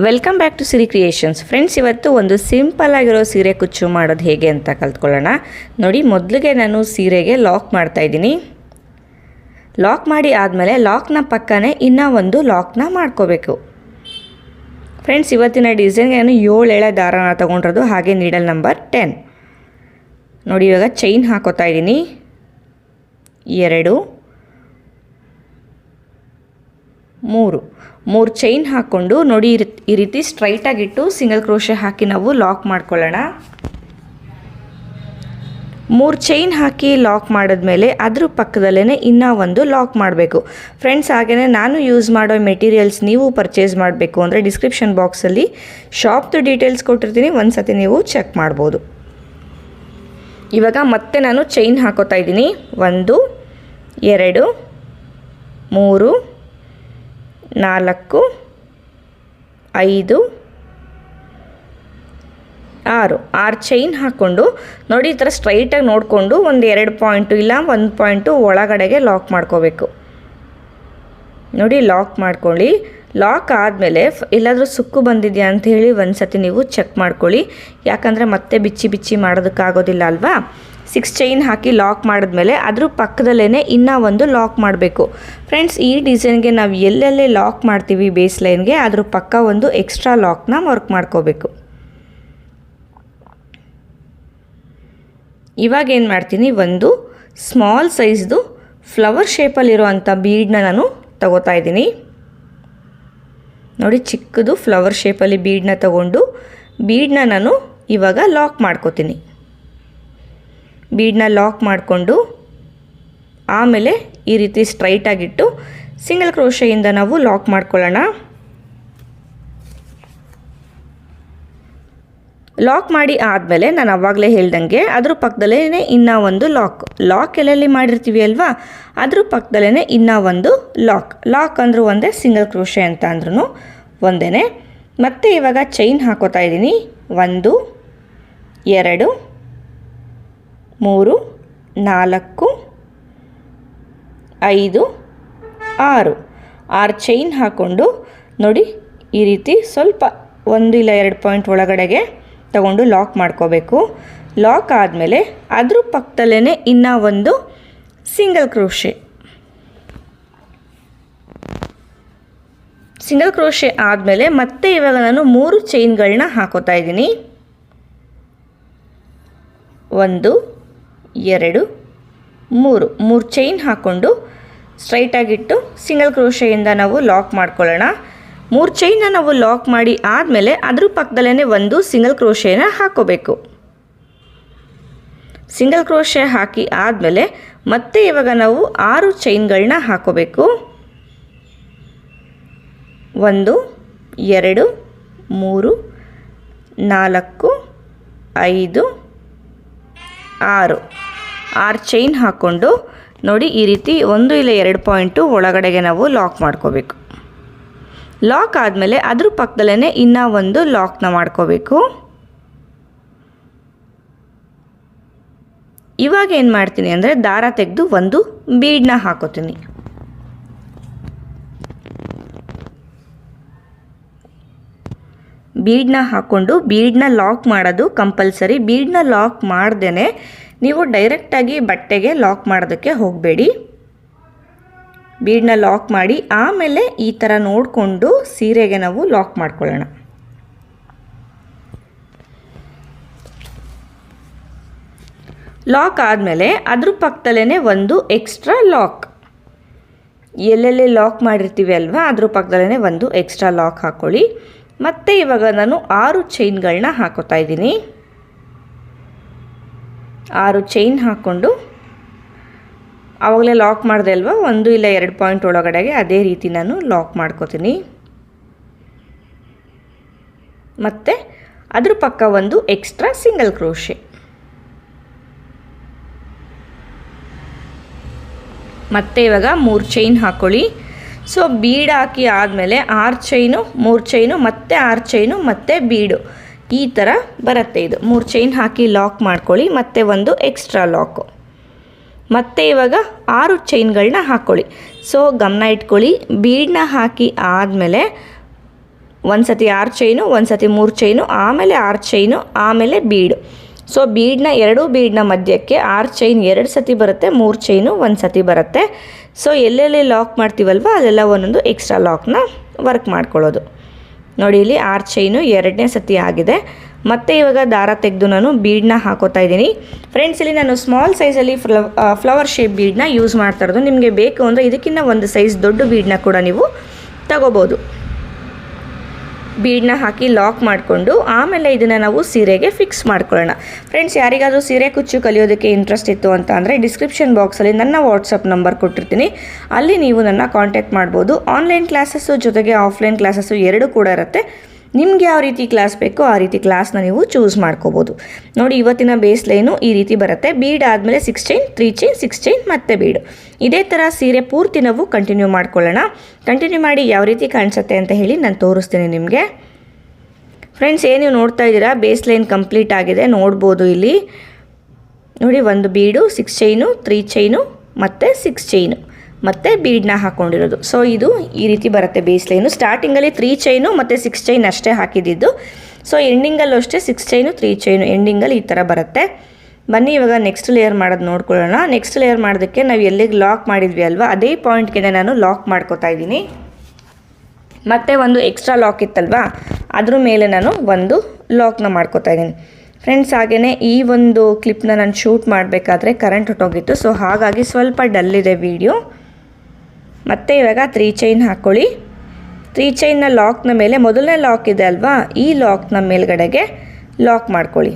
Welcome back to Siri creations. Friends, ಇವತ್ತು ಒಂದು simple ಆಗಿರೋ ಸೀರೆ ಕುಚ್ಚು ಮಾಡೋದು ಹೇಗೆ ಅಂತ ಕಲ್ತ್ಕೊಳ್ಳೋಣ. ನೋಡಿ, ಮೊದಲಿಗೆ ನಾನು ಸೀರೆಗೆ ಲಾಕ್ ಮಾಡ್ತಾ ಇದ್ದೀನಿ. ಲಾಕ್ ಮಾಡಿ ಆದಮೇಲೆ ಲಾಕ್ನ ಪಕ್ಕನೇ ಇನ್ನೂ ಒಂದು ಲಾಕ್ನ ಮಾಡ್ಕೋಬೇಕು. ಫ್ರೆಂಡ್ಸ್, ಇವತ್ತಿನ ಡಿಸೈನ್ಗೆ ನಾನು 7 ಎಳೆ ದಾರನ ತೊಗೊಂಡಿರೋದು, ಹಾಗೆ ನೀಡಲ್ ನಂಬರ್ 10. ನೋಡಿ, ಇವಾಗ ಚೈನ್ ಹಾಕೋತಾ ಇದ್ದೀನಿ. 2 3 ಚೈನ್ ಹಾಕ್ಕೊಂಡು ನೋಡಿ ಈ ರೀತಿ ಸ್ಟ್ರೈಟಾಗಿಟ್ಟು ಸಿಂಗಲ್ ಕ್ರೋಶೆ ಹಾಕಿ ನಾವು ಲಾಕ್ ಮಾಡ್ಕೊಳ್ಳೋಣ. 3 ಚೈನ್ ಹಾಕಿ ಲಾಕ್ ಮಾಡಿದ್ಮೇಲೆ ಅದ್ರ ಪಕ್ಕದಲ್ಲೇ ಇನ್ನೂ ಒಂದು ಲಾಕ್ ಮಾಡಬೇಕು. ಫ್ರೆಂಡ್ಸ್, ಹಾಗೆಯೇ ನಾನು ಯೂಸ್ ಮಾಡೋ ಮೆಟೀರಿಯಲ್ಸ್ ನೀವು ಪರ್ಚೇಸ್ ಮಾಡಬೇಕು ಅಂದರೆ ಡಿಸ್ಕ್ರಿಪ್ಷನ್ ಬಾಕ್ಸಲ್ಲಿ ಶಾಪ್ದು ಡೀಟೇಲ್ಸ್ ಕೊಟ್ಟಿರ್ತೀನಿ, ಒಂದು ಸತಿ ನೀವು ಚೆಕ್ ಮಾಡ್ಬೋದು. ಇವಾಗ ಮತ್ತೆ ನಾನು ಚೈನ್ ಹಾಕೋತಾ ಇದ್ದೀನಿ. 1 2 3 4 5 6 ಚೈನ್ ಹಾಕ್ಕೊಂಡು ನೋಡಿ ಈ ಥರ ಸ್ಟ್ರೈಟಾಗಿ ನೋಡಿಕೊಂಡು ಒಂದು 2 ಪಾಯಿಂಟು ಇಲ್ಲ 1 ಪಾಯಿಂಟು ಒಳಗಡೆಗೆ ಲಾಕ್ ಮಾಡ್ಕೋಬೇಕು. ನೋಡಿ, ಲಾಕ್ ಮಾಡ್ಕೊಳ್ಳಿ. ಲಾಕ್ ಆದಮೇಲೆ ಎಲ್ಲಾದರೂ ಸುಕ್ಕು ಬಂದಿದೆಯಾ ಅಂತ ಹೇಳಿ ಒಂದು ಸತಿ ನೀವು ಚೆಕ್ ಮಾಡ್ಕೊಳ್ಳಿ, ಯಾಕಂದರೆ ಮತ್ತೆ ಬಿಚ್ಚಿ ಮಾಡೋದಕ್ಕಾಗೋದಿಲ್ಲ ಅಲ್ವಾ. 6 ಚೈನ್ ಹಾಕಿ ಲಾಕ್ ಮಾಡಿದ್ಮೇಲೆ ಅದ್ರ ಪಕ್ಕದಲ್ಲೇ ಇನ್ನೂ ಒಂದು ಲಾಕ್ ಮಾಡಬೇಕು. ಫ್ರೆಂಡ್ಸ್, ಈ ಡಿಸೈನ್ಗೆ ನಾವು ಎಲ್ಲೆಲ್ಲೇ ಲಾಕ್ ಮಾಡ್ತೀವಿ ಬೇಸ್ ಲೈನ್ಗೆ ಅದ್ರ ಪಕ್ಕ ಒಂದು ಎಕ್ಸ್ಟ್ರಾ ಲಾಕ್ನ ವರ್ಕ್ ಮಾಡ್ಕೋಬೇಕು. ಇವಾಗ ಏನು ಮಾಡ್ತೀನಿ, ಒಂದು ಸ್ಮಾಲ್ ಸೈಜ್ದು ಫ್ಲವರ್ ಶೇಪಲ್ಲಿರುವಂಥ ಬೀಡನ್ನ ನಾನು ತಗೋತಾ ಇದ್ದೀನಿ. ನೋಡಿ, ಚಿಕ್ಕದು ಫ್ಲವರ್ ಶೇಪಲ್ಲಿ ಬೀಡನ್ನ ತಗೊಂಡು ಬೀಡನ್ನ ನಾನು ಇವಾಗ ಲಾಕ್ ಮಾಡ್ಕೋತೀನಿ. ಬೀಡನ್ನ ಲಾಕ್ ಮಾಡಿಕೊಂಡು ಆಮೇಲೆ ಈ ರೀತಿ ಸ್ಟ್ರೈಟಾಗಿಟ್ಟು ಸಿಂಗಲ್ ಕ್ರೋಶೆಯಿಂದ ನಾವು ಲಾಕ್ ಮಾಡ್ಕೊಳ್ಳೋಣ. ಲಾಕ್ ಮಾಡಿ ಆದಮೇಲೆ ನಾನು ಆವಾಗಲೇ ಹೇಳ್ದಂಗೆ ಅದ್ರ ಪಕ್ಕದಲ್ಲೇ ಇನ್ನೂ ಒಂದು ಲಾಕ್ ಎಲ್ಲೆಲ್ಲಿ ಮಾಡಿರ್ತೀವಿ ಅಲ್ವಾ, ಅದ್ರ ಪಕ್ಕದಲ್ಲೇ ಇನ್ನೂ ಒಂದು ಲಾಕ್ ಅಂದರೂ ಒಂದೇ, ಸಿಂಗಲ್ ಕ್ರೋಶೆ ಅಂತ ಅಂದ್ರೂ ಒಂದೇ. ಮತ್ತು ಇವಾಗ ಚೈನ್ ಹಾಕೋತಾ ಇದ್ದೀನಿ. 1 2 3 4 5 6 ಚೈನ್ ಹಾಕ್ಕೊಂಡು ನೋಡಿ ಈ ರೀತಿ ಸ್ವಲ್ಪ 1 ಇಲ್ಲ 2 ಪಾಯಿಂಟ್ ಒಳಗಡೆಗೆ ತಗೊಂಡು ಲಾಕ್ ಮಾಡ್ಕೋಬೇಕು. ಲಾಕ್ ಆದಮೇಲೆ ಅದ್ರ ಪಕ್ಕದಲ್ಲೇ ಇನ್ನೂ ಒಂದು ಸಿಂಗಲ್ ಕ್ರೋಶೆ ಆದಮೇಲೆ ಮತ್ತೆ ಇವಾಗ ನಾನು 3 ಚೈನ್ಗಳನ್ನ ಹಾಕೋತಾ ಇದ್ದೀನಿ. 1 2 3 ಚೈನ್ ಹಾಕ್ಕೊಂಡು ಸ್ಟ್ರೈಟಾಗಿಟ್ಟು ಸಿಂಗಲ್ ಕ್ರೋಶೆಯಿಂದ ನಾವು ಲಾಕ್ ಮಾಡ್ಕೊಳ್ಳೋಣ. 3 ಚೈನ್ನ ನಾವು ಲಾಕ್ ಮಾಡಿ ಆದಮೇಲೆ ಅದ್ರ ಪಕ್ಕದಲ್ಲೇ ಒಂದು ಸಿಂಗಲ್ ಕ್ರೋಶೆನ ಹಾಕೋಬೇಕು. ಸಿಂಗಲ್ ಕ್ರೋಶೆ ಹಾಕಿ ಆದಮೇಲೆ ಮತ್ತೆ ಇವಾಗ ನಾವು 6 ಚೈನ್ಗಳನ್ನ ಹಾಕೋಬೇಕು. 1 2 3 4 5 6 ಚೈನ್ ಹಾಕ್ಕೊಂಡು ನೋಡಿ ಈ ರೀತಿ 1 ಇಲ್ಲ 2 ಪಾಯಿಂಟು ಒಳಗಡೆಗೆ ನಾವು ಲಾಕ್ ಮಾಡ್ಕೋಬೇಕು. ಲಾಕ್ ಆದಮೇಲೆ ಅದ್ರ ಪಕ್ಕದಲ್ಲೇ ಇನ್ನೂ ಒಂದು ಲಾಕ್ನ ಮಾಡ್ಕೋಬೇಕು. ಇವಾಗ ಏನು ಮಾಡ್ತೀನಿ ಅಂದರೆ ದಾರ ತೆಗೆದು ಒಂದು ಬೀಡನ್ನ ಹಾಕೋತೀನಿ. ಬೀಡನ್ನ ಹಾಕ್ಕೊಂಡು ಬೀಡನ್ನ ಲಾಕ್ ಮಾಡೋದು ಕಂಪಲ್ಸರಿ. ಬೀಡನ್ನ ಲಾಕ್ ಮಾಡ್ದೇ ನೀವು ಡೈರೆಕ್ಟಾಗಿ ಬಟ್ಟೆಗೆ ಲಾಕ್ ಮಾಡೋದಕ್ಕೆ ಹೋಗಬೇಡಿ. ಬೀಡನ್ನ ಲಾಕ್ ಮಾಡಿ ಆಮೇಲೆ ಈ ಥರ ನೋಡಿಕೊಂಡು ಸೀರೆಗೆ ನಾವು ಲಾಕ್ ಮಾಡ್ಕೊಳ್ಳೋಣ. ಲಾಕ್ ಆದಮೇಲೆ ಅದ್ರ ಪಕ್ಕದಲ್ಲೇ ಒಂದು ಎಕ್ಸ್ಟ್ರಾ ಲಾಕ್, ಎಲ್ಲೆಲ್ಲಿ ಲಾಕ್ ಮಾಡಿರ್ತೀವಿ ಅಲ್ವಾ ಅದ್ರ ಪಕ್ಕದಲ್ಲೇ ಒಂದು ಎಕ್ಸ್ಟ್ರಾ ಲಾಕ್ ಹಾಕ್ಕೊಳ್ಳಿ. ಮತ್ತು ಇವಾಗ ನಾನು 6 ಚೈನ್ಗಳನ್ನ ಹಾಕೋತಾ ಇದ್ದೀನಿ. 6 ಚೈನ್ ಹಾಕ್ಕೊಂಡು ಆವಾಗಲೇ ಲಾಕ್ ಮಾಡಿದೆ ಅಲ್ವಾ 1 ಇಲ್ಲ 2 ಪಾಯಿಂಟ್ ಒಳಗಡೆಗೆ, ಅದೇ ರೀತಿ ನಾನು ಲಾಕ್ ಮಾಡ್ಕೋತೀನಿ. ಮತ್ತು ಅದ್ರ ಪಕ್ಕ ಒಂದು ಎಕ್ಸ್ಟ್ರಾ ಸಿಂಗಲ್ ಕ್ರೋಶೆ. ಮತ್ತು ಇವಾಗ 3 ಚೈನ್ ಹಾಕ್ಕೊಳ್ಳಿ. ಸೊ ಬೀಡ್ ಹಾಕಿ ಆದಮೇಲೆ 6 ಚೈನು 3 ಚೈನು ಮತ್ತು 6 ಚೈನು ಮತ್ತು ಬೀಡು ಈ ಥರ ಬರುತ್ತೆ. ಇದು 3 ಚೈನ್ ಹಾಕಿ ಲಾಕ್ ಮಾಡ್ಕೊಳ್ಳಿ. ಮತ್ತು ಒಂದು ಎಕ್ಸ್ಟ್ರಾ ಲಾಕು. ಮತ್ತು ಇವಾಗ 6 ಚೈನ್ಗಳನ್ನ ಹಾಕ್ಕೊಳ್ಳಿ. ಸೊ ಗಮನ ಇಟ್ಕೊಳ್ಳಿ, ಬೀಡನ್ನ ಹಾಕಿ ಆದಮೇಲೆ ಒಂದು ಸತಿ 6 ಚೈನು, ಒಂದು ಸತಿ 3 ಚೈನು, ಆಮೇಲೆ 6 ಚೈನು, ಆಮೇಲೆ ಬೀಡು. ಸೊ ಬೀಡನ್ನ 2 ಬೀಡನ್ನ ಮಧ್ಯಕ್ಕೆ 6 ಚೈನ್ 2 ಸತಿ ಬರುತ್ತೆ, 3 ಚೈನು 1 ಸತಿ ಬರುತ್ತೆ. ಸೊ ಎಲ್ಲೆಲ್ಲಿ ಲಾಕ್ ಮಾಡ್ತೀವಲ್ವ ಅಲ್ಲೆಲ್ಲ ಒಂದೊಂದು ಎಕ್ಸ್ಟ್ರಾ ಲಾಕ್ನ ವರ್ಕ್ ಮಾಡ್ಕೊಳ್ಳೋದು. ನೋಡಿ ಇಲ್ಲಿ 6 ಚೈನು 2ನೇ ಸತಿ ಆಗಿದೆ. ಮತ್ತು ಇವಾಗ ದಾರ ತೆಗೆದು ನಾನು ಬೀಡನ್ನ ಹಾಕೋತಾ ಇದ್ದೀನಿ. ಫ್ರೆಂಡ್ಸ್, ಇಲ್ಲಿ ನಾನು ಸ್ಮಾಲ್ ಸೈಜಲ್ಲಿ ಫ್ಲವರ್ ಶೇಪ್ ಬೀಡನ್ನ ಯೂಸ್ ಮಾಡ್ತಾ ಇರೋದು. ನಿಮಗೆ ಬೇಕು ಅಂದರೆ ಇದಕ್ಕಿಂತ ಒಂದು ಸೈಜ್ ದೊಡ್ಡ ಬೀಡನ್ನ ಕೂಡ ನೀವು ತಗೋಬೋದು. ಬೀಡನ್ನ ಹಾಕಿ ಲಾಕ್ ಮಾಡಿಕೊಂಡು ಆಮೇಲೆ ಇದನ್ನು ನಾವು ಸೀರೆಗೆ ಫಿಕ್ಸ್ ಮಾಡ್ಕೊಳ್ಳೋಣ. ಫ್ರೆಂಡ್ಸ್, ಯಾರಿಗಾದರೂ ಸೀರೆ ಕುಚ್ಚು ಕಲಿಯೋದಕ್ಕೆ ಇಂಟ್ರೆಸ್ಟ್ ಇತ್ತು ಅಂತ ಅಂದರೆ ಡಿಸ್ಕ್ರಿಪ್ಷನ್ ಬಾಕ್ಸಲ್ಲಿ ನನ್ನ ವಾಟ್ಸಪ್ ನಂಬರ್ ಕೊಟ್ಟಿರ್ತೀನಿ, ಅಲ್ಲಿ ನೀವು ನನ್ನ ಕಾಂಟ್ಯಾಕ್ಟ್ ಮಾಡ್ಬೋದು. ಆನ್ಲೈನ್ ಕ್ಲಾಸಸ್ಸು ಜೊತೆಗೆ ಆಫ್ಲೈನ್ ಕ್ಲಾಸಸ್ಸು ಎರಡೂ ಕೂಡ ಇರುತ್ತೆ. ನಿಮ್ಗೆ ಯಾವ ರೀತಿ ಕ್ಲಾಸ್ ಬೇಕೋ ಆ ರೀತಿ ಕ್ಲಾಸ್ನ ನೀವು ಚೂಸ್ ಮಾಡ್ಕೋಬೋದು. ನೋಡಿ, ಇವತ್ತಿನ ಬೇಸ್ ಲೈನು ಈ ರೀತಿ ಬರುತ್ತೆ. ಬೀಡ್ ಆದಮೇಲೆ 6 ಚೈನ್, 3 ಚೈನ್, 6 ಚೈನ್ ಮತ್ತು ಬೀಡು. ಇದೇ ಥರ ಸೀರೆ ಪೂರ್ತಿ ನಾವು ಕಂಟಿನ್ಯೂ ಮಾಡ್ಕೊಳ್ಳೋಣ. ಕಂಟಿನ್ಯೂ ಮಾಡಿ ಯಾವ ರೀತಿ ಕಾಣಿಸುತ್ತೆ ಅಂತ ಹೇಳಿ ನಾನು ತೋರಿಸ್ತೀನಿ ನಿಮಗೆ. ಫ್ರೆಂಡ್ಸ್, ಏನು ನೀವು ನೋಡ್ತಾ ಇದ್ದೀರಾ, ಬೇಸ್ ಲೈನ್ ಕಂಪ್ಲೀಟ್ ಆಗಿದೆ. ನೋಡ್ಬೋದು ಇಲ್ಲಿ ನೋಡಿ, ಒಂದು ಬೀಡು, 6 ಚೈನು, 3 ಚೈನು ಮತ್ತು 6 ಚೈನು ಮತ್ತು ಬೀಡನ್ನ ಹಾಕ್ಕೊಂಡಿರೋದು. ಸೊ ಇದು ಈ ರೀತಿ ಬರುತ್ತೆ ಬೇಸ್ ಲೈನು. ಸ್ಟಾರ್ಟಿಂಗಲ್ಲಿ 3 ಚೈನು ಮತ್ತು 6 ಚೈನ್ ಅಷ್ಟೇ ಹಾಕಿದ್ದು. ಸೊ ಎಂಡಿಂಗಲ್ಲೂ ಅಷ್ಟೇ 6 ಚೈನು 3 ಚೈನು ಎಂಡಿಂಗಲ್ಲಿ ಈ ಥರ ಬರುತ್ತೆ. ಬನ್ನಿ ಇವಾಗ ನೆಕ್ಸ್ಟ್ ಲೇಯರ್ ಮಾಡೋದು ನೋಡ್ಕೊಳ್ಳೋಣ. ನೆಕ್ಸ್ಟ್ ಲೇಯರ್ ಮಾಡೋದಕ್ಕೆ ನಾವು ಎಲ್ಲಿಗೆ ಲಾಕ್ ಮಾಡಿದ್ವಿ ಅಲ್ವಾ, ಅದೇ ಪಾಯಿಂಟ್ಗೆ ನಾನು ಲಾಕ್ ಮಾಡ್ಕೋತಾ ಇದ್ದೀನಿ. ಮತ್ತು ಒಂದು ಎಕ್ಸ್ಟ್ರಾ ಲಾಕ್ ಇತ್ತಲ್ವಾ, ಅದ್ರ ಮೇಲೆ ನಾನು ಒಂದು ಲಾಕ್ನ ಮಾಡ್ಕೋತಾ ಇದ್ದೀನಿ. ಫ್ರೆಂಡ್ಸ್, ಹಾಗೆಯೇ ಈ ಒಂದು ಕ್ಲಿಪ್ನ ನಾನು ಶೂಟ್ ಮಾಡಬೇಕಾದ್ರೆ ಕರೆಂಟ್ ಹೊಟ್ಟೋಗಿತ್ತು. ಸೊ ಹಾಗಾಗಿ ಸ್ವಲ್ಪ ಡಲ್ ಇದೆ ವಿಡಿಯೋ. ಮತ್ತು ಇವಾಗ 3 ಚೈನ್ ಹಾಕ್ಕೊಳ್ಳಿ. 3 ಚೈನ್ನ ಲಾಕ್ನ ಮೇಲೆ ಮೊದಲನೇ ಲಾಕ್ ಇದೆ ಅಲ್ವಾ, ಈ ಲಾಕ್ನ ಮೇಲ್ಗಡೆಗೆ ಲಾಕ್ ಮಾಡ್ಕೊಳ್ಳಿ.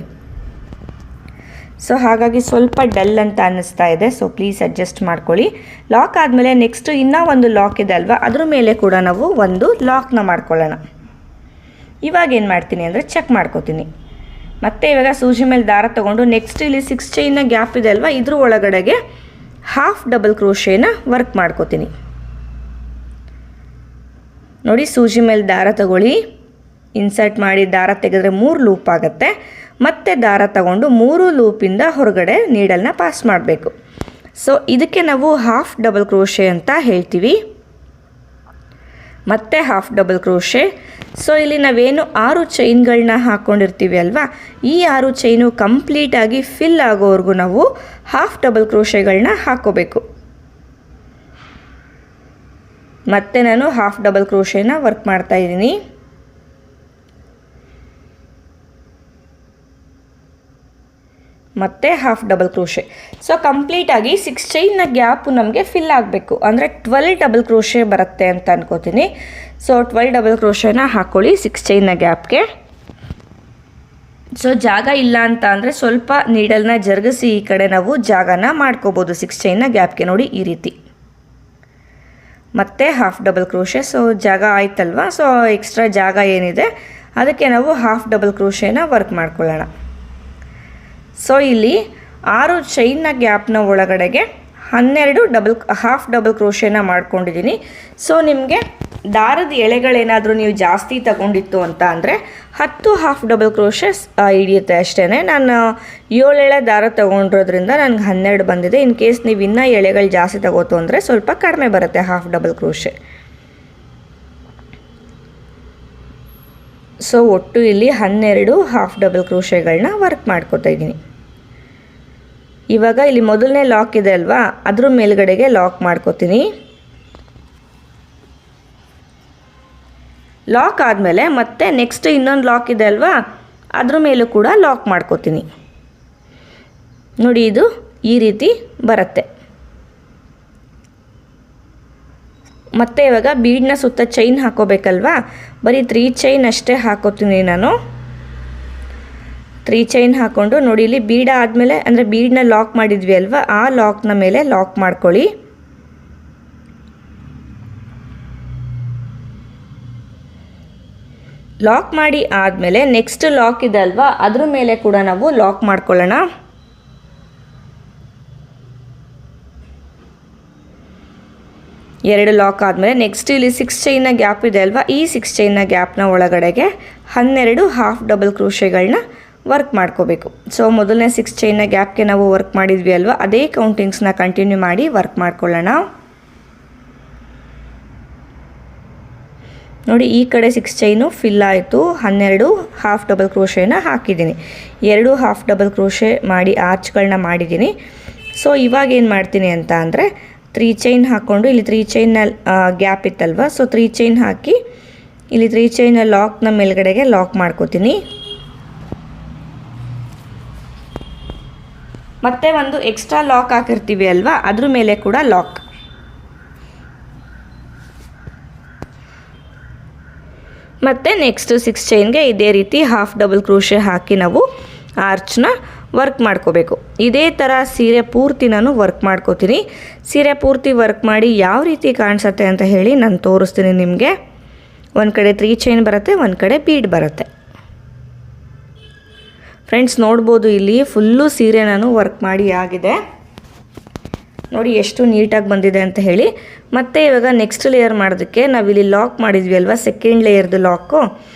ಸೊ ಹಾಗಾಗಿ ಸ್ವಲ್ಪ ಡಲ್ ಅಂತ ಅನ್ನಿಸ್ತಾ ಇದೆ. ಸೊ ಪ್ಲೀಸ್ ಅಡ್ಜಸ್ಟ್ ಮಾಡ್ಕೊಳ್ಳಿ. ಲಾಕ್ ಆದಮೇಲೆ ನೆಕ್ಸ್ಟು ಇನ್ನೂ ಒಂದು ಲಾಕ್ ಇದೆ ಅಲ್ವಾ, ಅದ್ರ ಮೇಲೆ ಕೂಡ ನಾವು ಒಂದು ಲಾಕ್ನ ಮಾಡ್ಕೊಳ್ಳೋಣ. ಇವಾಗ ಏನು ಮಾಡ್ತೀನಿ ಅಂದರೆ ಚೆಕ್ ಮಾಡ್ಕೋತೀನಿ. ಮತ್ತು ಇವಾಗ ಸೂಜಿ ಮೇಲೆ ದಾರ ತೊಗೊಂಡು ನೆಕ್ಸ್ಟ್ ಇಲ್ಲಿ 6 ಚೈನ್ನ ಗ್ಯಾಪ್ ಇದೆ ಅಲ್ವಾ, ಇದ್ರ ಒಳಗಡೆಗೆ ಹಾಫ್ ಡಬಲ್ ಕ್ರೋಶೇನ ವರ್ಕ್ ಮಾಡ್ಕೋತೀನಿ. ನೋಡಿ, ಸೂಜಿ ಮೇಲೆ ದಾರ ತಗೊಳ್ಳಿ, ಇನ್ಸರ್ಟ್ ಮಾಡಿ ದಾರ ತೆಗೆದ್ರೆ 3 ಲೂಪ್ ಆಗುತ್ತೆ. ಮತ್ತು ದಾರ ತಗೊಂಡು 3 ಲೂಪಿಂದ ಹೊರಗಡೆ ನೀಡಲ್ನ ಪಾಸ್ ಮಾಡಬೇಕು. ಸೊ ಇದಕ್ಕೆ ನಾವು ಹಾಫ್ ಡಬಲ್ ಕ್ರೋಶೆ ಅಂತ ಹೇಳ್ತೀವಿ. ಮತ್ತು ಹಾಫ್ ಡಬಲ್ ಕ್ರೋಶೆ. ಸೊ ಇಲ್ಲಿ ನಾವೇನು 6 ಚೈನ್ಗಳನ್ನ ಹಾಕ್ಕೊಂಡಿರ್ತೀವಿ ಅಲ್ವಾ, ಈ 6 ಚೈನು ಕಂಪ್ಲೀಟಾಗಿ ಫಿಲ್ ಆಗೋವರೆಗೂ ನಾವು ಹಾಫ್ ಡಬಲ್ ಕ್ರೋಶೆಗಳನ್ನ ಹಾಕ್ಕೋಬೇಕು. ಮತ್ತು ನಾನು ಹಾಫ್ ಡಬಲ್ ಕ್ರೋಶೆನ ವರ್ಕ್ ಮಾಡ್ತಾ ಇದ್ದೀನಿ. ಮತ್ತು ಹಾಫ್ ಡಬಲ್ ಕ್ರೋಶೆ. ಸೊ ಕಂಪ್ಲೀಟಾಗಿ 6 ಚೈನ್ನ ಗ್ಯಾಪು ನಮಗೆ ಫಿಲ್ ಆಗಬೇಕು. ಅಂದರೆ 12 ಡಬಲ್ ಕ್ರೋಶೆ ಬರುತ್ತೆ ಅಂತ ಅನ್ಕೋತೀನಿ. ಸೊ 12 ಡಬಲ್ ಕ್ರೋಶೆನ ಹಾಕ್ಕೊಳ್ಳಿ 6 ಚೈನ್ನ ಗ್ಯಾಪ್ಗೆ. ಸೊ ಜಾಗ ಇಲ್ಲ ಅಂತ ಅಂದರೆ ಸ್ವಲ್ಪ ನೀಡಲ್ನ ಜರುಗಿಸಿ ಈ ಕಡೆ ನಾವು ಜಾಗನ ಮಾಡ್ಕೋಬೋದು 6 ಚೈನ್ನ ಗ್ಯಾಪ್ಗೆ. ನೋಡಿ ಈ ರೀತಿ. ಮತ್ತು ಹಾಫ್ ಡಬಲ್ ಕ್ರೋಶೆ. ಸೊ ಜಾಗ ಆಯ್ತಲ್ವ, ಸೊ ಎಕ್ಸ್ಟ್ರಾ ಜಾಗ ಏನಿದೆ ಅದಕ್ಕೆ ನಾವು ಹಾಫ್ ಡಬಲ್ ಕ್ರೋಶೆನ ವರ್ಕ್ ಮಾಡ್ಕೊಳ್ಳೋಣ. ಸೊ ಇಲ್ಲಿ 6 ಚೈನ್ನ ಗ್ಯಾಪ್ನ ಒಳಗಡೆಗೆ 12 ಹಾಫ್ ಡಬಲ್ ಕ್ರೋಶೆನ ಮಾಡ್ಕೊಂಡಿದ್ದೀನಿ. ಸೊ ನಿಮಗೆ ದಾರದ ಎಳೆಗಳೇನಾದರೂ ನೀವು ಜಾಸ್ತಿ ತಗೊಂಡಿತ್ತು ಅಂತ ಅಂದರೆ 10 ಹಾಫ್ ಡಬಲ್ ಕ್ರೋಶೆಸ್ ಹಿಡಿಯುತ್ತೆ ಅಷ್ಟೇ. ನಾನು 7 ಎಳೆ ದಾರ ತೊಗೊಂಡಿರೋದ್ರಿಂದ ನನಗೆ 12 ಬಂದಿದೆ. ಇನ್ ಕೇಸ್ ನೀವು ಇನ್ನೂ ಎಳೆಗಳು ಜಾಸ್ತಿ ತಗೋತು ಅಂದರೆ ಸ್ವಲ್ಪ ಕಡಿಮೆ ಬರುತ್ತೆ ಹಾಫ್ ಡಬಲ್ ಕ್ರೋಶೆ. ಸೊ ಒಟ್ಟು ಇಲ್ಲಿ 12 ಹಾಫ್ ಡಬಲ್ ಕ್ರೋಶೆಗಳನ್ನ ವರ್ಕ್ ಮಾಡ್ಕೋತಾ ಇದ್ದೀನಿ. ಇವಾಗ ಇಲ್ಲಿ ಮೊದಲನೇ ಲಾಕ್ ಇದೆ ಅಲ್ವಾ, ಅದ್ರ ಮೇಲ್ಗಡೆಗೆ ಲಾಕ್ ಮಾಡ್ಕೋತೀನಿ. ಲಾಕ್ ಆದಮೇಲೆ ಮತ್ತೆ ನೆಕ್ಸ್ಟ್ ಇನ್ನೊಂದು ಲಾಕ್ ಇದೆ ಅಲ್ವಾ, ಅದ್ರ ಮೇಲೂ ಕೂಡ ಲಾಕ್ ಮಾಡ್ಕೋತೀನಿ. ನೋಡಿ, ಇದು ಈ ರೀತಿ ಬರುತ್ತೆ. ಮತ್ತು ಇವಾಗ ಬೀಡನ್ನ ಸುತ್ತ ಚೈನ್ ಹಾಕೋಬೇಕಲ್ವಾ, ಬರೀ 3 ಚೈನ್ ಅಷ್ಟೇ ಹಾಕೋತೀನಿ ನಾನು. 3 ಚೈನ್ ಹಾಕ್ಕೊಂಡು ನೋಡಿ ಇಲ್ಲಿ ಬೀಡ ಆದಮೇಲೆ ಅಂದರೆ ಬೀಡನ್ನ ಲಾಕ್ ಮಾಡಿದ್ವಿ ಅಲ್ವಾ, ಆ ಲಾಕ್ನ ಮೇಲೆ ಲಾಕ್ ಮಾಡ್ಕೊಳ್ಳಿ. ಲಾಕ್ ಮಾಡಿ ಆದಮೇಲೆ ನೆಕ್ಸ್ಟ್ ಲಾಕ್ ಇದೆ ಅಲ್ವಾ, ಅದ್ರ ಮೇಲೆ ಕೂಡ ನಾವು ಲಾಕ್ ಮಾಡ್ಕೊಳ್ಳೋಣ. ಎರಡು ಲಾಕ್ ಆದಮೇಲೆ ನೆಕ್ಸ್ಟ್ ಇಲ್ಲಿ 6 ಚೈನ್ನ ಗ್ಯಾಪ್ ಇದೆ ಅಲ್ವಾ, ಈ 6 ಚೈನ್ನ ಗ್ಯಾಪ್ನ ಒಳಗಡೆಗೆ 12 ಹಾಫ್ ಡಬಲ್ ಕ್ರೋಶೆಗಳನ್ನ ವರ್ಕ್ ಮಾಡ್ಕೋಬೇಕು. ಸೊ ಮೊದಲನೇ 6 ಚೈನ್ನ ಗ್ಯಾಪ್ಗೆ ನಾವು ವರ್ಕ್ ಮಾಡಿದ್ವಿ ಅಲ್ವಾ, ಅದೇ ಕೌಂಟಿಂಗ್ಸ್ನ ಕಂಟಿನ್ಯೂ ಮಾಡಿ ವರ್ಕ್ ಮಾಡ್ಕೊಳ್ಳೋಣ. ನೋಡಿ ಈ ಕಡೆ 6 ಚೈನು ಫಿಲ್ ಆಯಿತು, 12 ಹಾಫ್ ಡಬಲ್ ಕ್ರೋಶೇನ ಹಾಕಿದ್ದೀನಿ, 2 ಹಾಫ್ ಡಬಲ್ ಕ್ರೋಶೆ ಮಾಡಿ ಆರ್ಚ್ಗಳನ್ನ ಮಾಡಿದ್ದೀನಿ. ಸೊ ಇವಾಗ ಏನು ಮಾಡ್ತೀನಿ ಅಂತ ಅಂದರೆ 3 ಚೈನ್ ಹಾಕ್ಕೊಂಡು ಇಲ್ಲಿ 3 ಚೈನ್ನ ಗ್ಯಾಪ್ ಇತ್ತಲ್ವ, ಸೊ 3 ಚೈನ್ ಹಾಕಿ ಇಲ್ಲಿ 3 ಚೈನ್ ಲಾಕ್ನ ಮೇಲ್ಗಡೆಗೆ ಲಾಕ್ ಮಾಡ್ಕೋತೀನಿ. ಮತ್ತೆ ಒಂದು ಎಕ್ಸ್ಟ್ರಾ ಲಾಕ್ ಹಾಕಿರ್ತೀವಿ ಅಲ್ವಾ, ಅದ್ರ ಮೇಲೆ ಕೂಡ ಲಾಕ್. ಮತ್ತು ನೆಕ್ಸ್ಟ್ 6 ಚೈನ್ಗೆ ಇದೇ ರೀತಿ ಹಾಫ್ ಡಬಲ್ ಕ್ರೋಶೆ ಹಾಕಿ ನಾವು ಆರ್ಚ್ನ ವರ್ಕ್ ಮಾಡ್ಕೋಬೇಕು. ಇದೇ ಥರ ಸೀರೆ ಪೂರ್ತಿ ನಾನು ವರ್ಕ್ ಮಾಡ್ಕೋತೀನಿ. ಸೀರೆ ಪೂರ್ತಿ ವರ್ಕ್ ಮಾಡಿ ಯಾವ ರೀತಿ ಕಾಣಿಸುತ್ತೆ ಅಂತ ಹೇಳಿ ನಾನು ತೋರಿಸ್ತೀನಿ ನಿಮಗೆ. ಒಂದು ಕಡೆ 3 ಚೈನ್ ಬರುತ್ತೆ, ಒಂದು ಕಡೆ ಬೀಡ್ ಬರುತ್ತೆ. ಫ್ರೆಂಡ್ಸ್ ನೋಡ್ಬೋದು ಇಲ್ಲಿ ಫುಲ್ಲು ಸೀರೆ ನಾನು ವರ್ಕ್ ಮಾಡಿ ಆಗಿದೆ. ನೋಡಿ ಎಷ್ಟು ನೀಟಾಗಿ ಬಂದಿದೆ ಅಂತ ಹೇಳಿ. ಮತ್ತು ಇವಾಗ ನೆಕ್ಸ್ಟ್ ಲೇಯರ್ ಮಾಡೋದಕ್ಕೆ ನಾವಿಲ್ಲಿ ಲಾಕ್ ಮಾಡಿದ್ವಿ ಅಲ್ವಾ, ಸೆಕೆಂಡ್ ಲೇಯರ್ದು ಲಾಕು,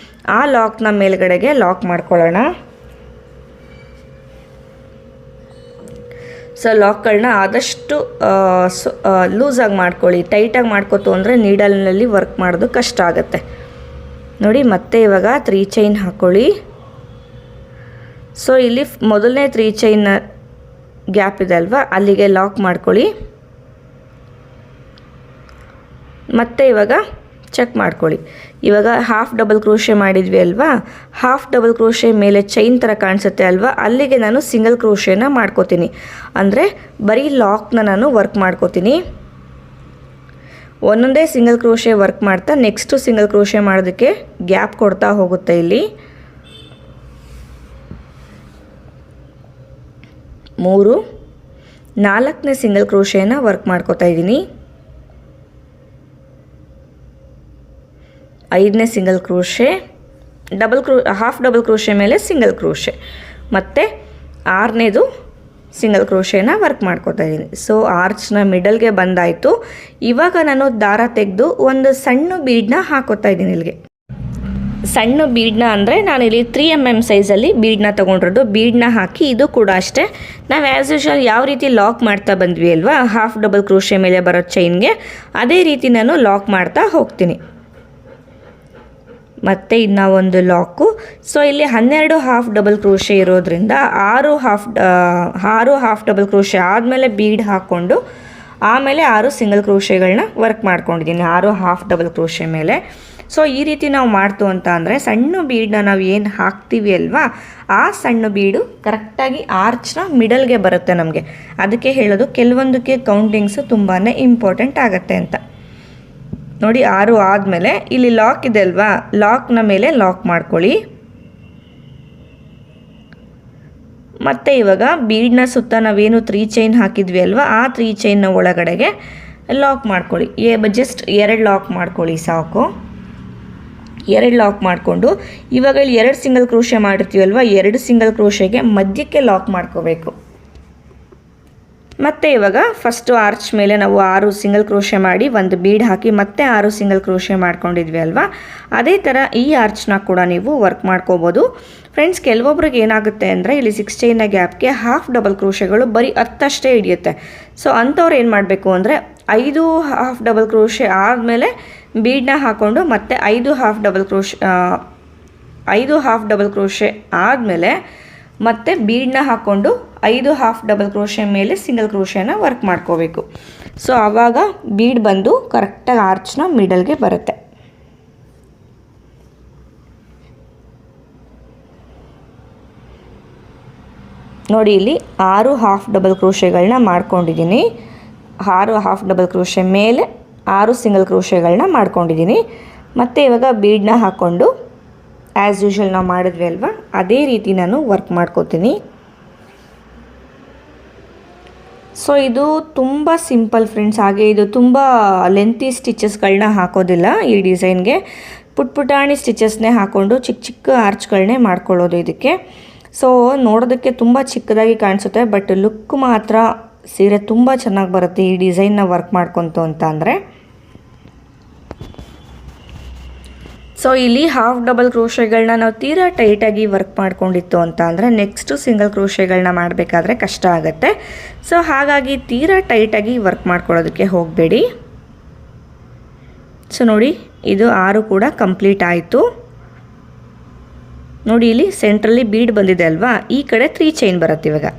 ಆ ಲಾಕ್ನ ಮೇಲ್ಗಡೆಗೆ ಲಾಕ್ ಮಾಡ್ಕೊಳ್ಳೋಣ. ಸೊ ಲಾಕ್ಗಳನ್ನ ಆದಷ್ಟು ಲೂಸಾಗಿ ಮಾಡ್ಕೊಳ್ಳಿ, ಟೈಟಾಗಿ ಮಾಡ್ಕೋತು ಅಂದರೆ ನೀಡಲ್ನಲ್ಲಿ ವರ್ಕ್ ಮಾಡೋದು ಕಷ್ಟ ಆಗುತ್ತೆ. ನೋಡಿ ಮತ್ತೆ ಇವಾಗ 3 ಚೈನ್ ಹಾಕ್ಕೊಳ್ಳಿ. ಸೊ ಇಲ್ಲಿ ಮೊದಲನೇ 3 ಚೈನ್ ಗ್ಯಾಪ್ ಇದೆ ಅಲ್ವಾ, ಅಲ್ಲಿಗೆ ಲಾಕ್ ಮಾಡ್ಕೊಳ್ಳಿ. ಮತ್ತು ಇವಾಗ ಚೆಕ್ ಮಾಡ್ಕೊಳ್ಳಿ. ಇವಾಗ ಹಾಫ್ ಡಬಲ್ ಕ್ರೋಶೆ ಮಾಡಿದ್ವಿ ಅಲ್ವಾ, ಹಾಫ್ ಡಬಲ್ ಕ್ರೋಶೆ ಮೇಲೆ ಚೈನ್ ಥರ ಕಾಣಿಸುತ್ತೆ ಅಲ್ವಾ, ಅಲ್ಲಿಗೆ ನಾನು ಸಿಂಗಲ್ ಕ್ರೋಶೆನ ಮಾಡ್ಕೋತೀನಿ. ಅಂದರೆ ಬರೀ ಲಾಕ್ನ ನಾನು ವರ್ಕ್ ಮಾಡ್ಕೋತೀನಿ. ಒಂದೊಂದೇ ಸಿಂಗಲ್ ಕ್ರೋಶೆ ವರ್ಕ್ ಮಾಡ್ತಾ ನೆಕ್ಸ್ಟು ಸಿಂಗಲ್ ಕ್ರೋಶೆ ಮಾಡೋದಕ್ಕೆ ಗ್ಯಾಪ್ ಕೊಡ್ತಾ ಹೋಗುತ್ತೆ. ಇಲ್ಲಿ 3, 4ನೇ ಸಿಂಗಲ್ ಕ್ರೋಶೆನ ವರ್ಕ್ ಮಾಡ್ಕೋತಾ ಇದ್ದೀನಿ. 5ನೇ single crochet, half double crochet ಮೇಲೆ ಸಿಂಗಲ್ ಕ್ರೋಶೆ, ಮತ್ತು 6ನೇದು ಸಿಂಗಲ್ ಕ್ರೋಶೆನ ವರ್ಕ್ ಮಾಡ್ಕೋತಾ ಇದ್ದೀನಿ. ಸೊ ಆರ್ಚ್ನ ಮಿಡಲ್ಗೆ ಬಂದಾಯಿತು. ಇವಾಗ ನಾನು ದಾರ ತೆಗೆದು ಒಂದು ಸಣ್ಣ ಬೀಡನ್ನ ಹಾಕೋತಾ ಇದ್ದೀನಿ ಇಲ್ಲಿಗೆ. ಸಣ್ಣ ಬೀಡನ್ನ ಅಂದರೆ ನಾನಿಲ್ಲಿ 3 mm ಸೈಜಲ್ಲಿ ಬೀಡನ್ನ ತೊಗೊಂಡಿರೋದು. ಬೀಡನ್ನ ಹಾಕಿ ಇದು ಕೂಡ ಅಷ್ಟೇ ನಾವು ಆ್ಯಸ್ ಯೂಶುವಲ್ ಯಾವ ರೀತಿ ಲಾಕ್ ಮಾಡ್ತಾ ಬಂದ್ವಿ ಅಲ್ವಾ ಹಾಫ್ ಡಬಲ್ ಕ್ರೋಶೆ ಮೇಲೆ ಬರೋ ಚೈನ್ಗೆ, ಅದೇ ರೀತಿ ನಾನು ಲಾಕ್ ಮಾಡ್ತಾ ಹೋಗ್ತೀನಿ. ಮತ್ತು ಇನ್ನು ಒಂದು ಲಾಕು. ಸೊ ಇಲ್ಲಿ 12 ಹಾಫ್ ಡಬಲ್ ಕ್ರೋಶೆ ಇರೋದ್ರಿಂದ 6 ಹಾಫ್ ಡಬಲ್ ಕ್ರೋಶೆ ಆದಮೇಲೆ ಬೀಡ್ ಹಾಕ್ಕೊಂಡು ಆಮೇಲೆ 6 ಸಿಂಗಲ್ ಕ್ರೋಶೆಗಳನ್ನ ವರ್ಕ್ ಮಾಡ್ಕೊಂಡಿದ್ದೀನಿ 6 ಹಾಫ್ ಡಬಲ್ ಕ್ರೋಶೆ ಮೇಲೆ. ಸೊ ಈ ರೀತಿ ನಾವು ಮಾಡ್ತು ಅಂತ ಅಂದರೆ ಸಣ್ಣ ಬೀಡನ್ನ ನಾವು ಏನು ಹಾಕ್ತೀವಿ ಅಲ್ವಾ, ಆ ಸಣ್ಣ ಬೀಡು ಕರೆಕ್ಟಾಗಿ ಆರ್ಚ್ನ ಮಿಡಲ್ಗೆ ಬರುತ್ತೆ ನಮಗೆ. ಅದಕ್ಕೆ ಹೇಳೋದು ಕೆಲವೊಂದಕ್ಕೆ ಕೌಂಟಿಂಗ್ಸು ತುಂಬಾ ಇಂಪಾರ್ಟೆಂಟ್ ಆಗುತ್ತೆ ಅಂತ. ನೋಡಿ 6 ಆದಮೇಲೆ ಇಲ್ಲಿ ಲಾಕ್ ಇದೆ ಅಲ್ವಾ, ಲಾಕ್ನ ಮೇಲೆ ಲಾಕ್ ಮಾಡ್ಕೊಳ್ಳಿ. ಮತ್ತು ಇವಾಗ ಬೀಡ್ನ ಸುತ್ತ ನಾವೇನು 3 ಚೈನ್ ಹಾಕಿದ್ವಿ ಅಲ್ವಾ, ಆ 3 ಚೈನ್ನ ಒಳಗಡೆಗೆ ಲಾಕ್ ಮಾಡ್ಕೊಳ್ಳಿ. ಜಸ್ಟ್ 2 ಲಾಕ್ ಮಾಡ್ಕೊಳ್ಳಿ ಸಾಕು. 2 ಲಾಕ್ ಮಾಡಿಕೊಂಡು ಇವಾಗ ಇಲ್ಲಿ 2 ಸಿಂಗಲ್ ಕ್ರೋಶೆ ಮಾಡಿರ್ತೀವಲ್ವ, 2 ಸಿಂಗಲ್ ಕ್ರೋಶೆಗೆ ಮಧ್ಯಕ್ಕೆ ಲಾಕ್ ಮಾಡ್ಕೋಬೇಕು. ಮತ್ತು ಇವಾಗ ಫಸ್ಟು ಆರ್ಚ್ ಮೇಲೆ ನಾವು 6 ಸಿಂಗಲ್ ಕ್ರೋಶೆ ಮಾಡಿ ಒಂದು ಬೀಡ್ ಹಾಕಿ ಮತ್ತೆ 6 ಸಿಂಗಲ್ ಕ್ರೋಶೆ ಮಾಡ್ಕೊಂಡಿದ್ವಿ ಅಲ್ವಾ, ಅದೇ ಥರ ಈ ಆರ್ಚ್ನ ಕೂಡ ನೀವು ವರ್ಕ್ ಮಾಡ್ಕೋಬೋದು. ಫ್ರೆಂಡ್ಸ್ ಕೆಲವೊಬ್ರಿಗೆ ಏನಾಗುತ್ತೆ ಅಂದರೆ ಇಲ್ಲಿ 6 ಚೈನ್ನ ಗ್ಯಾಪ್ಗೆ ಹಾಫ್ ಡಬಲ್ ಕ್ರೋಶೆಗಳು ಬರೀ 10 ಅಷ್ಟೇ ಹಿಡಿಯುತ್ತೆ. ಸೊ ಅಂಥವ್ರು ಏನು ಮಾಡಬೇಕು ಅಂದರೆ 5 ಹಾಫ್ ಡಬಲ್ ಕ್ರೋಶೆ ಆದಮೇಲೆ ಬೀಡನ್ನ ಹಾಕ್ಕೊಂಡು ಮತ್ತೆ 5 ಹಾಫ್ ಡಬಲ್ ಕ್ರೋಶೆ ಆದಮೇಲೆ ಮತ್ತು ಬೀಡನ್ನ ಹಾಕ್ಕೊಂಡು 5 ಹಾಫ್ ಡಬಲ್ ಕ್ರೋಶೆ ಮೇಲೆ ಸಿಂಗಲ್ ಕ್ರೋಶೆನ ವರ್ಕ್ ಮಾಡ್ಕೋಬೇಕು. ಸೊ ಆವಾಗ ಬೀಡ್ ಬಂದು ಕರೆಕ್ಟಾಗಿ ಆರ್ಚ್ನ ಮಿಡಲ್ಗೆ ಬರುತ್ತೆ. ನೋಡಿ ಇಲ್ಲಿ 6 ಹಾಫ್ ಡಬಲ್ ಕ್ರೋಶೆಗಳನ್ನ ಮಾಡ್ಕೊಂಡಿದ್ದೀನಿ. 6 ಹಾಫ್ ಡಬಲ್ ಕ್ರೋಶೆ ಮೇಲೆ 6 ಸಿಂಗಲ್ ಕ್ರೋಶೆಗಳನ್ನ ಮಾಡ್ಕೊಂಡಿದ್ದೀನಿ. ಮತ್ತು ಇವಾಗ ಬೀಡನ್ನ ಹಾಕ್ಕೊಂಡು ಆ್ಯಸ್ ಯೂಶುವಲ್ ನಾವು ಮಾಡಿದ್ವಿ ಅಲ್ವಾ, ಅದೇ ರೀತಿ ನಾನು ವರ್ಕ್ ಮಾಡ್ಕೋತೀನಿ. ಸೊ ಇದು ತುಂಬ ಸಿಂಪಲ್ ಫ್ರೆಂಡ್ಸ್. ಹಾಗೆ ಇದು ತುಂಬ ಲೆಂತಿ ಸ್ಟಿಚಸ್ಗಳನ್ನ ಹಾಕೋದಿಲ್ಲ ಈ ಡಿಸೈನ್ಗೆ. ಪುಟಾಣಿ ಸ್ಟಿಚಸ್ನೇ ಹಾಕ್ಕೊಂಡು ಚಿಕ್ಕ ಚಿಕ್ಕ ಆರ್ಚ್ಗಳನ್ನೇ ಮಾಡ್ಕೊಳ್ಳೋದು ಇದಕ್ಕೆ. ಸೊ ನೋಡೋದಕ್ಕೆ ತುಂಬ ಚಿಕ್ಕದಾಗಿ ಕಾಣಿಸುತ್ತೆ, ಬಟ್ ಲುಕ್ ಮಾತ್ರ ಸೀರೆ ತುಂಬ ಚೆನ್ನಾಗಿ ಬರುತ್ತೆ ಈ ಡಿಸೈನ್ನ ವರ್ಕ್ ಮಾಡ್ಕೊತು ಅಂತ ಅಂದರೆ. ಸೊ ಇಲ್ಲಿ ಹಾಫ್ ಡಬಲ್ ಕ್ರೋಶೆಗಳನ್ನ ನಾವು ತೀರಾ ಟೈಟಾಗಿ ವರ್ಕ್ ಮಾಡ್ಕೊಂಡಿತ್ತು ಅಂತ ಅಂದರೆ ನೆಕ್ಸ್ಟು ಸಿಂಗಲ್ ಕ್ರೋಶೆಗಳನ್ನ ಮಾಡಬೇಕಾದ್ರೆ ಕಷ್ಟ ಆಗುತ್ತೆ. ಸೊ ಹಾಗಾಗಿ ತೀರಾ ಟೈಟಾಗಿ ವರ್ಕ್ ಮಾಡ್ಕೊಳ್ಳೋದಕ್ಕೆ ಹೋಗಬೇಡಿ. ಸೊ ನೋಡಿ ಇದು 6 ಕೂಡ ಕಂಪ್ಲೀಟ್ ಆಯಿತು. ನೋಡಿ ಇಲ್ಲಿ ಸೆಂಟ್ರಲ್ಲಿ ಬೀಡ್ ಬಂದಿದೆ ಅಲ್ವಾ, ಈ ಕಡೆ 3 ಚೈನ್ ಬರುತ್ತೆ. ಇವಾಗ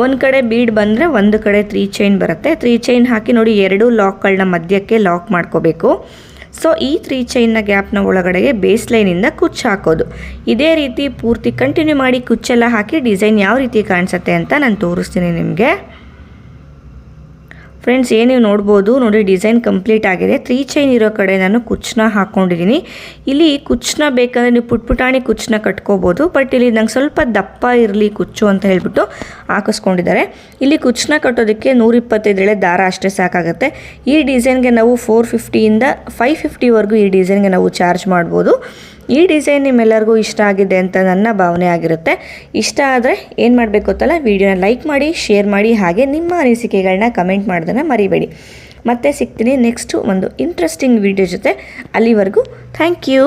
ಒಂದು ಕಡೆ ಬೀಡ್ ಬಂದರೆ ಒಂದು ಕಡೆ 3 ಚೈನ್ ಬರುತ್ತೆ. 3 ಚೈನ್ ಹಾಕಿ ನೋಡಿ 2 ಲಾಕ್ಗಳನ್ನ ಮಧ್ಯಕ್ಕೆ ಲಾಕ್ ಮಾಡ್ಕೋಬೇಕು. ಸೊ ಈ 3 ಚೈನ್ನ ಗ್ಯಾಪ್ನ ಒಳಗಡೆಗೆ ಬೇಸ್ ಲೈನಿಂದ ಕುಚ್ಚು ಹಾಕೋದು. ಇದೇ ರೀತಿ ಪೂರ್ತಿ ಕಂಟಿನ್ಯೂ ಮಾಡಿ ಕುಚ್ಚೆಲ್ಲ ಹಾಕಿ ಡಿಸೈನ್ ಯಾವ ರೀತಿ ಕಾಣಿಸುತ್ತೆ ಅಂತ ನಾನು ತೋರಿಸ್ತೀನಿ ನಿಮಗೆ. ಫ್ರೆಂಡ್ಸ್ ಏನು ನೋಡ್ಬೋದು, ನೋಡಿ ಡಿಸೈನ್ ಕಂಪ್ಲೀಟ್ ಆಗಿದೆ. 3 ಚೈನ್ ಇರೋ ಕಡೆ ನಾನು ಕುಚ್ಚನ್ನ ಹಾಕ್ಕೊಂಡಿದ್ದೀನಿ. ಇಲ್ಲಿ ಕುಚ್ಚನ್ನ ಬೇಕಂದರೆ ನೀವು ಪುಟ್ಪುಟಾಣಿ ಕುಚ್ಚನ್ನ ಕಟ್ಕೋಬೋದು, ಬಟ್ ಇಲ್ಲಿ ನಂಗೆ ಸ್ವಲ್ಪ ದಪ್ಪ ಇರಲಿ ಕುಚ್ಚು ಅಂತ ಹೇಳ್ಬಿಟ್ಟು ಹಾಕಿಸ್ಕೊಂಡಿದ್ದಾರೆ. ಇಲ್ಲಿ ಕುಚ್ಚನ್ನ ಕಟ್ಟೋದಕ್ಕೆ 125 ಎಳೆ ದಾರ ಅಷ್ಟೇ ಸಾಕಾಗುತ್ತೆ. ಈ ಡಿಸೈನ್ಗೆ ನಾವು 450ಇಂದ 550ವರೆಗೂ ಈ ಡಿಸೈನ್ಗೆ ನಾವು ಚಾರ್ಜ್ ಮಾಡ್ಬೋದು. ಈ ಡಿಸೈನ್ ನಿಮ್ಮೆಲ್ಲರಿಗೂ ಇಷ್ಟ ಆಗಿದೆ ಅಂತ ನನ್ನ ಭಾವನೆ ಆಗಿರುತ್ತೆ. ಇಷ್ಟ ಆದರೆ ಏನು ಮಾಡಬೇಕು ಗೊತ್ತಲ್ಲ, ವಿಡಿಯೋನ ಲೈಕ್ ಮಾಡಿ, ಶೇರ್ ಮಾಡಿ, ಹಾಗೆ ನಿಮ್ಮ ಅನಿಸಿಕೆಗಳನ್ನ ಕಮೆಂಟ್ ಮಾಡೋದನ್ನು ಮರಿಬೇಡಿ. ಮತ್ತೆ ಸಿಗ್ತೀನಿ ನೆಕ್ಸ್ಟು ಒಂದು ಇಂಟ್ರೆಸ್ಟಿಂಗ್ ವಿಡಿಯೋ ಜೊತೆ. ಅಲ್ಲಿವರೆಗೂ ಥ್ಯಾಂಕ್ ಯು.